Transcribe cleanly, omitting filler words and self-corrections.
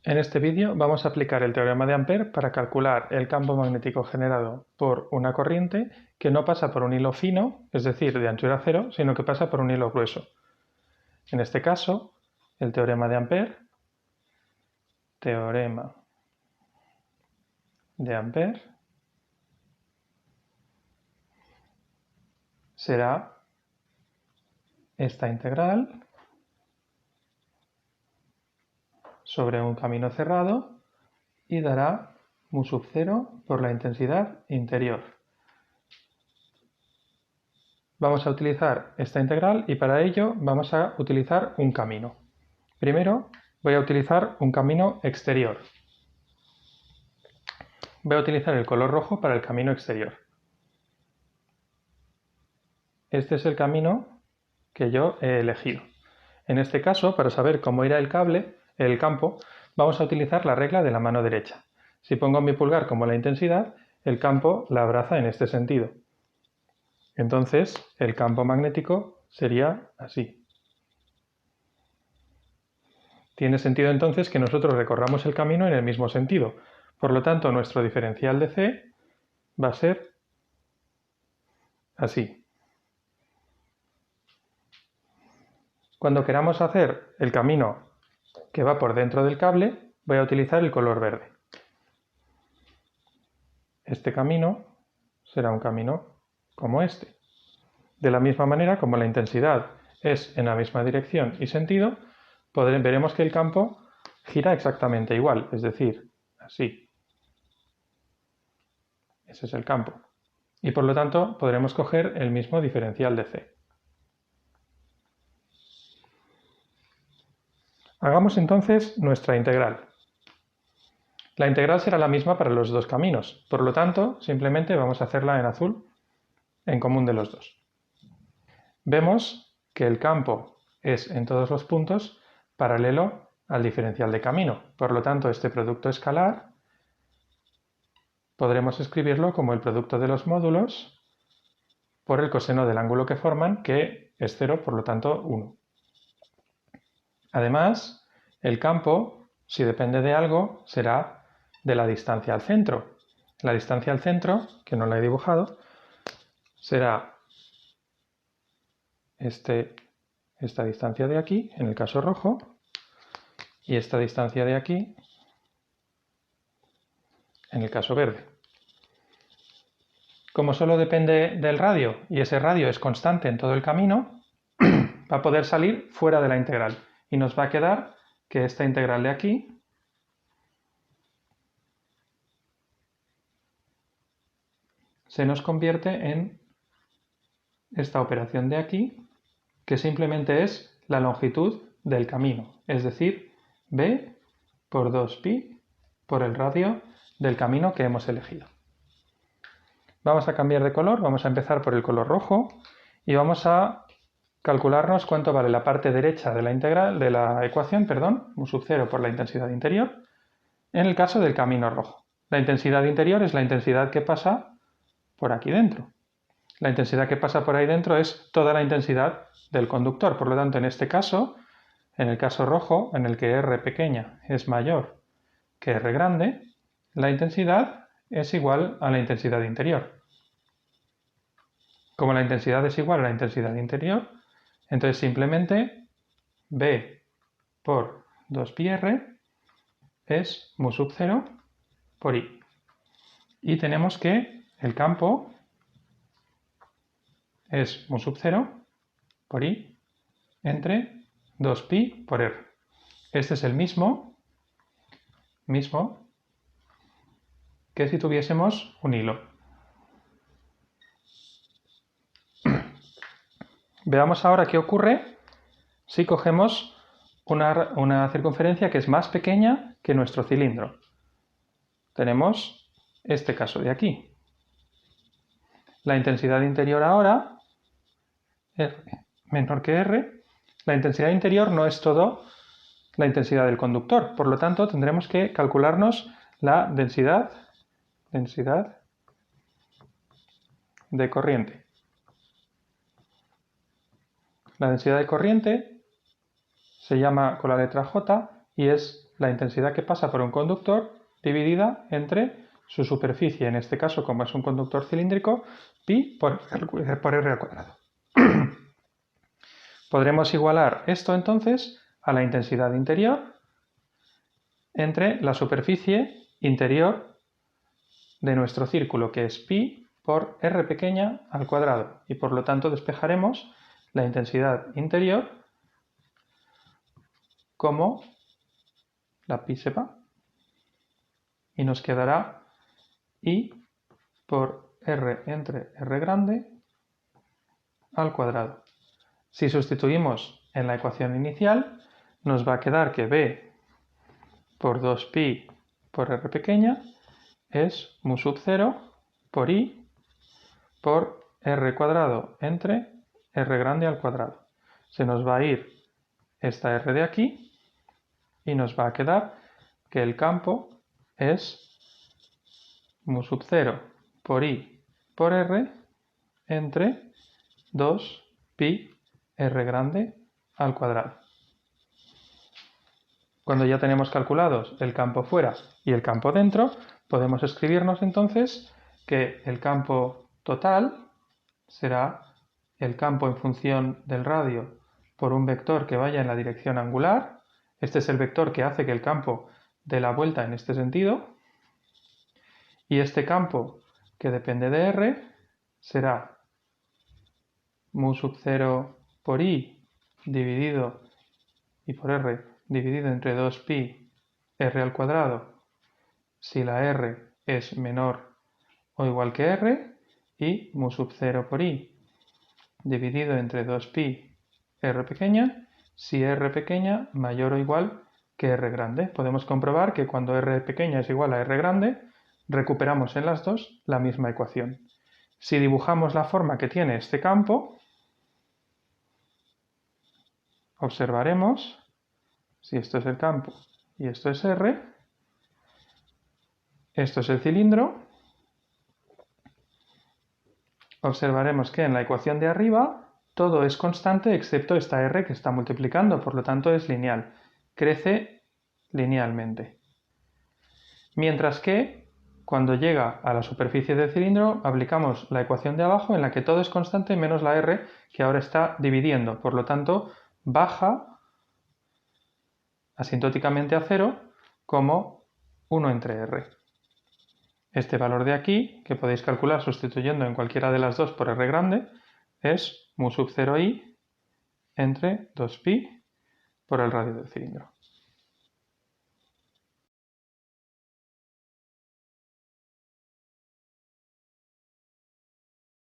En este vídeo vamos a aplicar el teorema de Ampère para calcular el campo magnético generado por una corriente que no pasa por un hilo fino, es decir, de anchura cero, sino que pasa por un hilo grueso. En este caso, el teorema de Ampère será esta integral sobre un camino cerrado y dará mu sub 0 por la intensidad interior. Vamos a utilizar esta integral y para ello vamos a utilizar un camino. Primero voy a utilizar un camino exterior. Voy a utilizar el color rojo para el camino exterior. Este es el camino que yo he elegido. En este caso, para saber cómo irá el campo, vamos a utilizar la regla de la mano derecha. Si pongo mi pulgar como la intensidad, el campo la abraza en este sentido. Entonces, el campo magnético sería así. Tiene sentido entonces que nosotros recorramos el camino en el mismo sentido. Por lo tanto, nuestro diferencial de C va a ser así. Cuando queramos hacer el camino que va por dentro del cable, voy a utilizar el color verde. Este camino será un camino como este. De la misma manera, como la intensidad es en la misma dirección y sentido, veremos que el campo gira exactamente igual, es decir, así. Ese es el campo. Y por lo tanto podremos coger el mismo diferencial de C. Hagamos entonces nuestra integral. La integral será la misma para los dos caminos, por lo tanto simplemente vamos a hacerla en azul en común de los dos. Vemos que el campo es en todos los puntos paralelo al diferencial de camino, por lo tanto este producto escalar podremos escribirlo como el producto de los módulos por el coseno del ángulo que forman, que es 0, por lo tanto 1. Además, el campo, si depende de algo, será de la distancia al centro. La distancia al centro, que no la he dibujado, será esta distancia de aquí, en el caso rojo, y esta distancia de aquí, en el caso verde. Como solo depende del radio, y ese radio es constante en todo el camino, va a poder salir fuera de la integral, y nos va a quedar que esta integral de aquí se nos convierte en esta operación de aquí, que simplemente es la longitud del camino, es decir, b por 2pi por el radio del camino que hemos elegido. Vamos a cambiar de color, vamos a empezar por el color rojo y vamos a calcularnos cuánto vale la parte derecha de la integral de la ecuación, mu sub 0 por la intensidad interior, en el caso del camino rojo. La intensidad interior es la intensidad que pasa por aquí dentro. La intensidad que pasa por ahí dentro es toda la intensidad del conductor. Por lo tanto, en este caso, en el caso rojo, en el que R pequeña es mayor que R grande, la intensidad es igual a la intensidad interior. Como la intensidad es igual a la intensidad interior, entonces simplemente B por 2πr es mu sub 0 por I. Y tenemos que el campo es mu sub 0 por I entre 2pi por R. Este es el mismo que si tuviésemos un hilo. Veamos ahora qué ocurre si cogemos una circunferencia que es más pequeña que nuestro cilindro. Tenemos este caso de aquí. La intensidad interior ahora es menor que R. La intensidad interior no es todo la intensidad del conductor, por lo tanto tendremos que calcularnos la densidad de corriente. La densidad de corriente se llama con la letra J y es la intensidad que pasa por un conductor dividida entre su superficie, en este caso, como es un conductor cilíndrico, pi por r al cuadrado. Podremos igualar esto entonces a la intensidad interior entre la superficie interior de nuestro círculo, que es pi por r pequeña al cuadrado, y por lo tanto despejaremos la intensidad interior como la pi sepa, y nos quedará I por r entre r grande al cuadrado. Si sustituimos en la ecuación inicial, nos va a quedar que b por 2pi por r pequeña es mu sub 0 por i por r cuadrado entre r grande al cuadrado. Se nos va a ir esta r de aquí y nos va a quedar que el campo es mu sub 0 por i por r entre 2pi r grande al cuadrado. Cuando ya tenemos calculados el campo fuera y el campo dentro, podemos escribirnos entonces que el campo total será el campo en función del radio por un vector que vaya en la dirección angular. Este es el vector que hace que el campo dé la vuelta en este sentido. Y este campo que depende de r será mu sub 0 por i dividido y por r dividido entre 2pi r al cuadrado si la r es menor o igual que r, y mu sub 0 por i dividido entre 2pi r pequeña si r pequeña mayor o igual que r grande. Podemos comprobar que cuando r pequeña es igual a r grande, recuperamos en las dos la misma ecuación. Si dibujamos la forma que tiene este campo, observaremos, si esto es el campo y esto es R, esto es el cilindro, observaremos que en la ecuación de arriba todo es constante excepto esta R que está multiplicando, por lo tanto es lineal, crece linealmente. Mientras que cuando llega a la superficie del cilindro aplicamos la ecuación de abajo en la que todo es constante menos la R que ahora está dividiendo, por lo tanto baja asintóticamente a 0 como 1 entre r. Este valor de aquí, que podéis calcular sustituyendo en cualquiera de las dos por r grande, es mu sub 0i entre 2pi por el radio del cilindro.